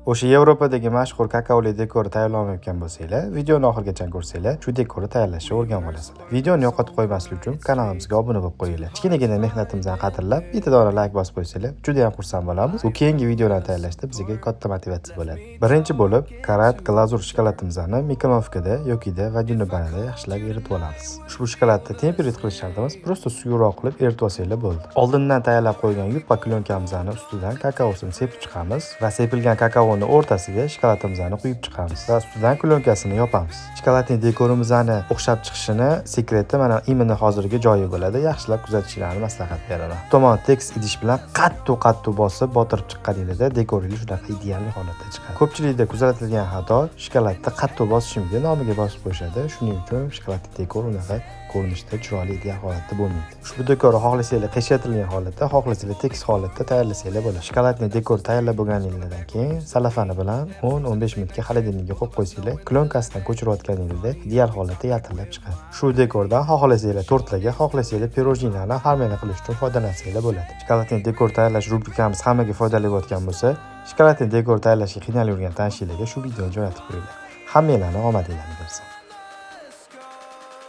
O'sha Yevropadagi mashhur kakaoli dekorni tayyorlamayotgan bo'lsanglar, videoni oxirigacha ko'rsanglar, shu dekorni tayyorlashni o'rganib olasizlar. Videoni yo'qotib qo'ymaslik uchun kanalimizga obuna bo'lib qo'yinglar. Kichkinagina mehnatimizni qadrlab, bitta dona like bosib qo'ysanglar, juda ham xursand bo'lamiz. Bu keyingi videolarni tayyorlashda bizga katta motivatsiya bo'ladi. Birinchi bo'lib, karat glazur shokoladimizni mikronovkada yokida va dunyobanada yaxshilab eritib olamiz. Ushbu shokoladni temperat qilish shartimiz prosta suyuqroq qilib eritib olsanglar bo'ldi. Oldindan tayyorlab qo'ygan yupqa klyonkamizni ustidan kakaosini sepib chiqamiz va sepilgan kakaoni o'rtasiga shokoladimizni quyib chiqamiz va ustidan klyonkasini yopamiz. Shokoladning dekorimizni o'xshab chiqishini sekreti mana imini hozirgi joyi bo'ladi. Yaxshilab kuzatishlarni maslahat beraman. Tomon tekis idish bilan qattiq bosib botirib chiqqaningizda dekoringiz shunaqa ideal holatda chiqadi. Ko'pchilikda kuzatilgan xato shokoladni qattiq bosishimga nomiga bosib qo'yishadi. Shuning uchun shokoladli dekor unaqa ko'rinishda chiroyli ideal holatda bo'lmaydi. Ushbu dekorni xohlasanglar qiyshaytirilgan holatda, xohlasanglar tekis holatda tayyorlasanglar bo'ladi. Shokoladli dekor tayyorlab bo'lganingizdan keyin salafani bilan 10-15 minutga xolodilnikka qo'yib qo'ysanglar, klyonkasidan ko'chirayotganingizda ideal holatda yaltirab chiqadi. Shu dekordan xohlasanglar tortlarga, xohlasanglar pirojnilarni harmoniya qilish uchun foydalansanglar bo'ladi. Shokoladli dekor tayyorlash rubrikamiz hammaga foydali bo'layotgan bo'lsa, shokoladli dekor tayyorlashga qiynalib yurgan tanishlarga shu videoni jo'natib qo'yinglar. Hammanglarni omadinglarni bersin.